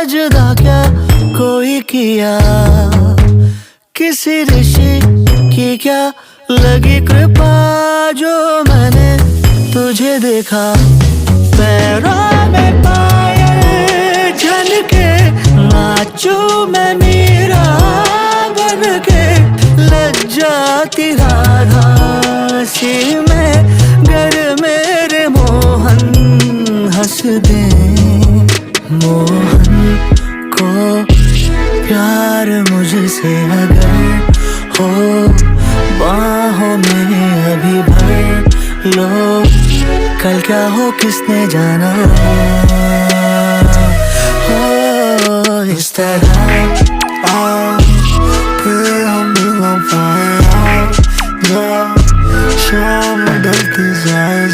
जुदा क्या कोई किया, किसी ऋषि की क्या लगी कृपा, जो मैंने तुझे देखा। पैरों में पायल झनके, नाचूं मैं मीरा बन के, लग जाती राधा सी मैं, गर मेरे मोहन हंस दे। मोहन को प्यार मुझसे अगर हो, बाहों में अभी भर लो, कल क्या हो किसने जाना। हो इस तरह फिर हम मिल पाए, शाम ढलती जाए।